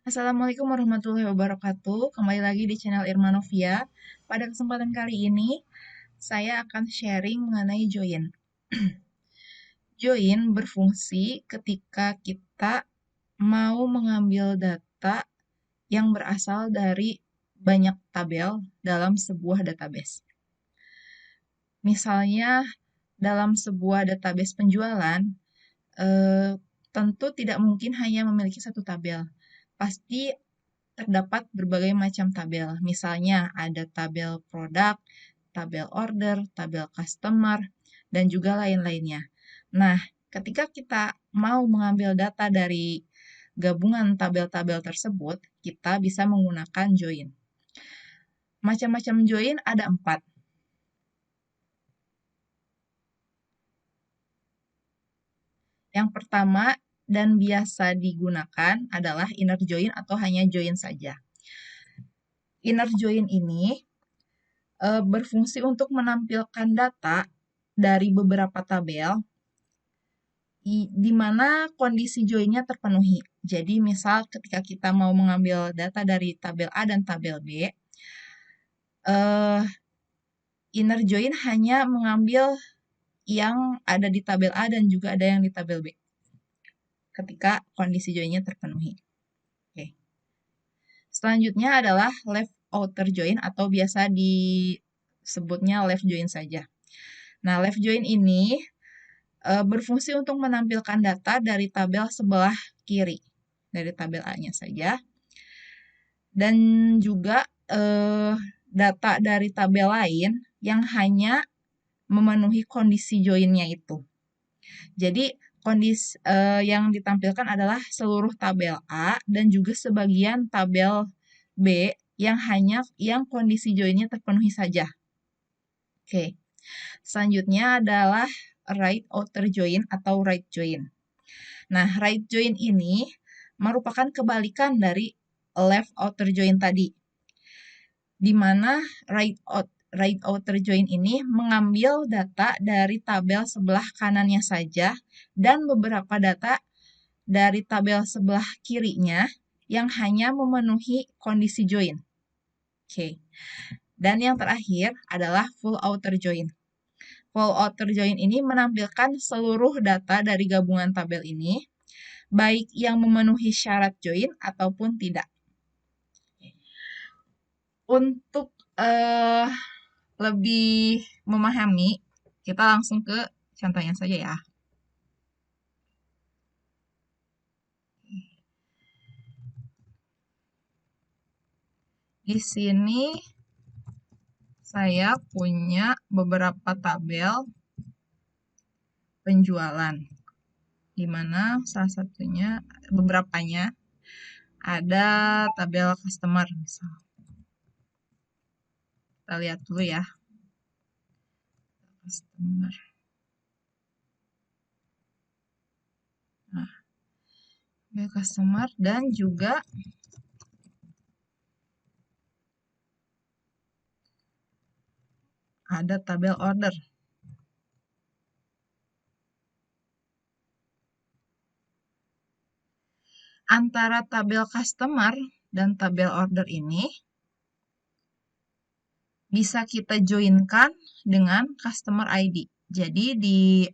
Assalamualaikum warahmatullahi wabarakatuh. Kembali lagi di channel Irma Novia. Pada kesempatan kali ini, saya akan sharing mengenai join. Join berfungsi ketika kita mau mengambil data yang berasal dari banyak tabel dalam sebuah database. Misalnya, dalam sebuah database penjualan, eh, tentu tidak mungkin hanya memiliki satu tabel. Pasti terdapat berbagai macam tabel. Misalnya ada tabel produk, tabel order, tabel customer, dan juga lain-lainnya. Nah, ketika kita mau mengambil data dari gabungan tabel-tabel tersebut, kita bisa menggunakan join. Macam-macam join ada 4. Yang pertama dan biasa digunakan adalah inner join atau hanya join saja. Inner join ini berfungsi untuk menampilkan data dari beberapa tabel di mana kondisi joinnya terpenuhi. Jadi misal ketika kita mau mengambil data dari tabel A dan tabel B, inner join hanya mengambil yang ada di tabel A dan juga ada yang di tabel B ketika kondisi joinnya terpenuhi. Oke. Selanjutnya adalah left outer join atau biasa disebutnya left join saja. Nah, left join ini berfungsi untuk menampilkan data dari tabel sebelah kiri, dari tabel A-nya saja, dan juga data dari tabel lain yang hanya memenuhi kondisi join-nya itu. Jadi, kondisi yang ditampilkan adalah seluruh tabel A dan juga sebagian tabel B yang kondisi join-nya terpenuhi saja. Oke. Selanjutnya adalah right outer join atau right join. Nah, right join ini merupakan kebalikan dari left outer join tadi, di mana right outer join ini mengambil data dari tabel sebelah kanannya saja dan beberapa data dari tabel sebelah kirinya yang hanya memenuhi kondisi join. Oke. Dan yang terakhir adalah full outer join. Full outer join ini menampilkan seluruh data dari gabungan tabel ini, baik yang memenuhi syarat join ataupun tidak. Untuk lebih memahami, kita langsung ke contohnya saja ya. Di sini saya punya beberapa tabel penjualan, di mana salah satunya, beberapanya ada tabel customer misal. Kita lihat dulu ya. Customer. Nah, tabel customer dan juga ada tabel order. Antara tabel customer dan tabel order ini bisa kita joinkan dengan customer ID. Jadi di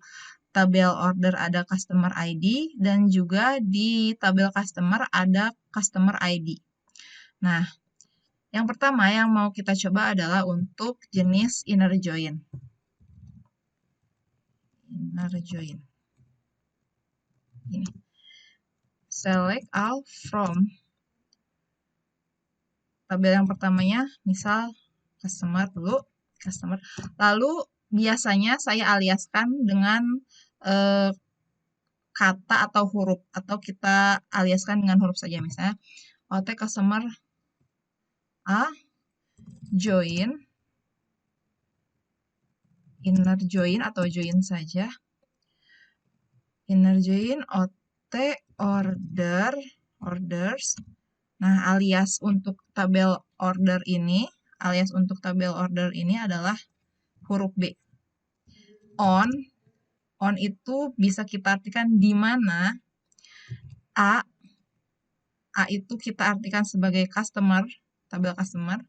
tabel order ada customer ID dan juga di tabel customer ada customer ID. Nah, yang pertama yang mau kita coba adalah untuk jenis inner join. Inner join. Ini. Select all from tabel yang pertamanya, misal customer dulu, customer. Lalu biasanya saya aliaskan dengan kata atau huruf, atau kita aliaskan dengan huruf saja, misalnya OT customer A join, inner join atau join saja, inner join OT order, orders. Nah, alias untuk tabel order ini adalah huruf B. On itu bisa kita artikan di mana A A itu kita artikan sebagai customer, tabel customer.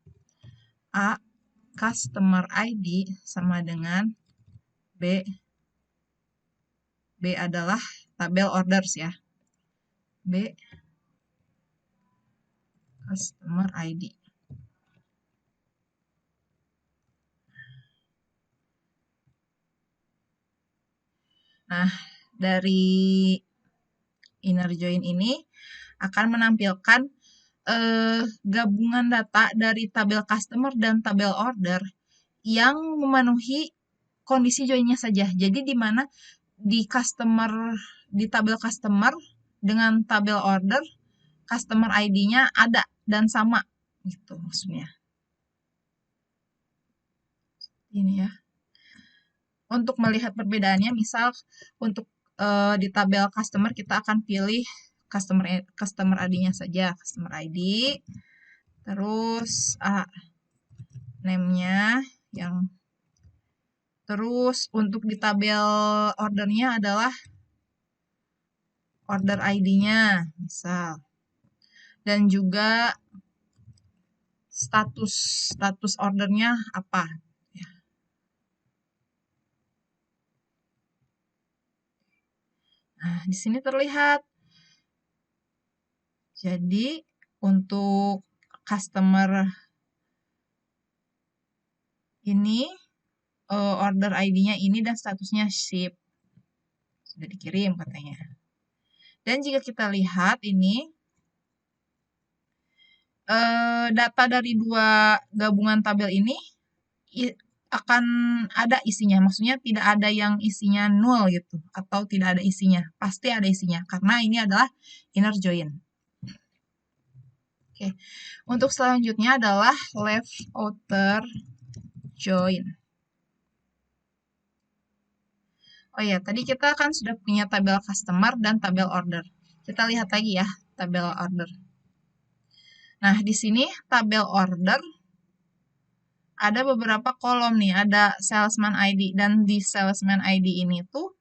A, customer ID sama dengan B adalah tabel orders ya. B, customer ID. Nah, dari inner join ini akan menampilkan gabungan data dari tabel customer dan tabel order yang memenuhi kondisi joinnya saja. Jadi di mana di tabel customer dengan tabel order, customer ID-nya ada dan sama gitu maksudnya. Ini ya. Untuk melihat perbedaannya, misal untuk di tabel customer kita akan pilih customer ID-nya saja, customer ID. Terus name-nya yang terus untuk di tabel ordernya adalah order ID-nya misal. Dan juga status ordernya apa. Ya. Nah, di sini terlihat. Jadi untuk customer ini order ID-nya ini dan statusnya ship. Sudah dikirim katanya. Dan jika kita lihat ini data dari dua gabungan tabel ini akan ada isinya. Maksudnya tidak ada yang isinya nol gitu atau tidak ada isinya. Pasti ada isinya karena ini adalah inner join. Oke. Untuk selanjutnya adalah left outer join. Oh ya, tadi kita kan sudah punya tabel customer dan tabel order. Kita lihat lagi ya, tabel order. Nah, di sini tabel order ada beberapa kolom nih, ada salesman ID. Dan di salesman ID ini tuh,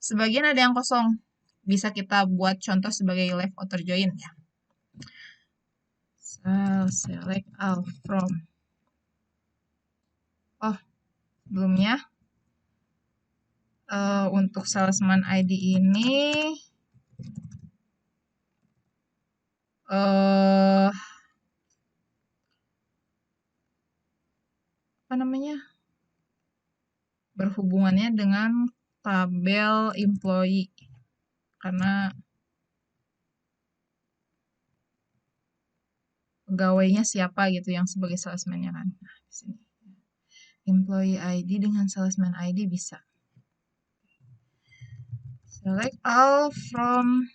sebagian ada yang kosong. Bisa kita buat contoh sebagai left outer join ya. Select all from. Oh, sebelumnya. Untuk salesman ID ini apa namanya, berhubungannya dengan tabel employee karena pegawainya siapa gitu yang sebagai salesman-nya kan. Nah, di sini employee ID dengan salesman ID bisa. Select all from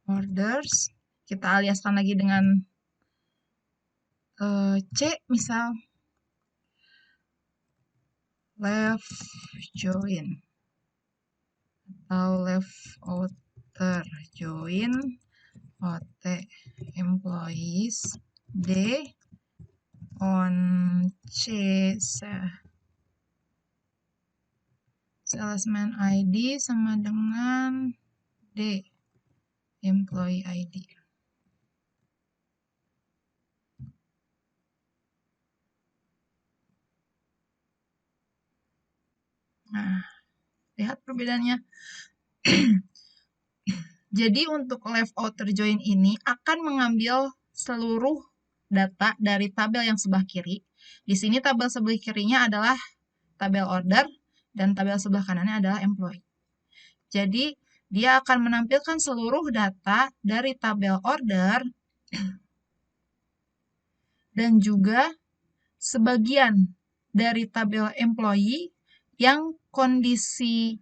orders. Kita aliaskan lagi dengan C misal. Left join atau left outer join OT employees D on C salesman ID sama dengan D employee ID. Nah, lihat perbedaannya. Jadi untuk left outer join ini akan mengambil seluruh data dari tabel yang sebelah kiri. Di sini tabel sebelah kirinya adalah tabel order dan tabel sebelah kanannya adalah employee. Jadi dia akan menampilkan seluruh data dari tabel order dan juga sebagian dari tabel employee yang kondisi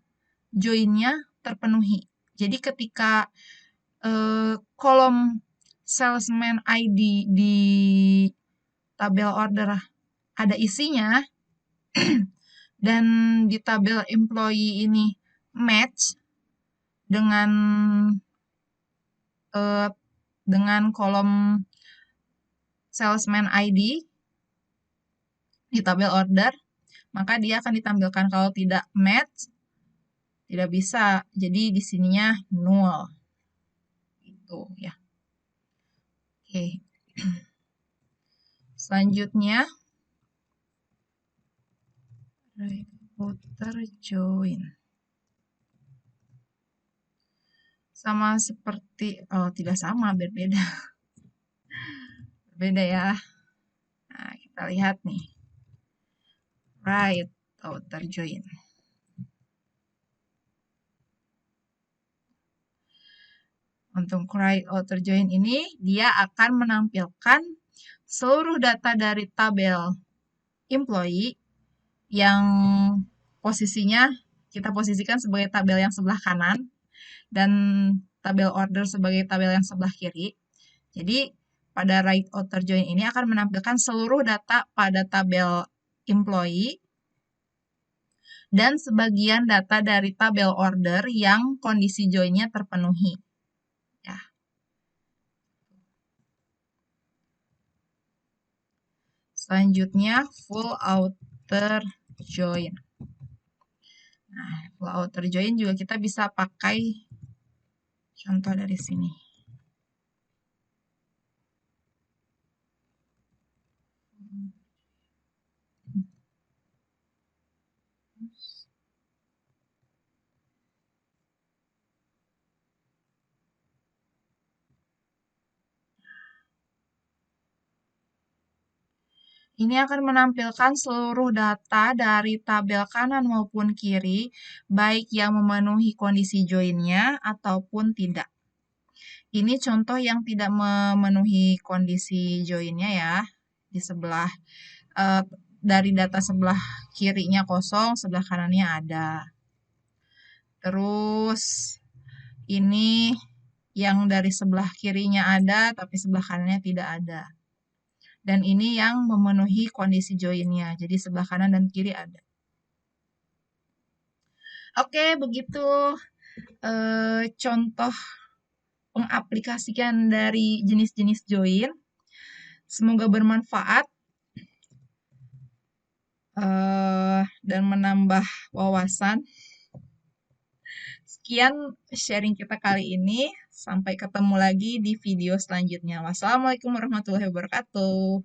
join-nya terpenuhi. Jadi ketika kolom salesman ID di tabel order ada isinya dan di tabel employee ini match dengan kolom salesman ID di tabel order, maka dia akan ditampilkan. Kalau tidak match, tidak bisa. Jadi di sininya null. Tuh ya. Oke. Selanjutnya right outer join. Sama seperti, oh tidak sama, berbeda. Berbeda ya. Nah, kita lihat nih. Right outer join. Untuk right outer join ini, dia akan menampilkan seluruh data dari tabel employee yang posisinya kita posisikan sebagai tabel yang sebelah kanan dan tabel order sebagai tabel yang sebelah kiri. Jadi, pada right outer join ini akan menampilkan seluruh data pada tabel employee dan sebagian data dari tabel order yang kondisi join-nya terpenuhi. Ya. Selanjutnya, full outer join. Nah, full outer join juga kita bisa pakai contoh dari sini. Ini akan menampilkan seluruh data dari tabel kanan maupun kiri, baik yang memenuhi kondisi join-nya ataupun tidak. Ini contoh yang tidak memenuhi kondisi join-nya ya. Di sebelah, dari data sebelah kirinya kosong, sebelah kanannya ada. Terus, ini yang dari sebelah kirinya ada, tapi sebelah kanannya tidak ada. Dan ini yang memenuhi kondisi join-nya. Jadi sebelah kanan dan kiri ada. Oke, begitu contoh pengaplikasian dari jenis-jenis join. Semoga bermanfaat dan menambah wawasan. Sekian sharing kita kali ini. Sampai ketemu lagi di video selanjutnya. Wassalamualaikum warahmatullahi wabarakatuh.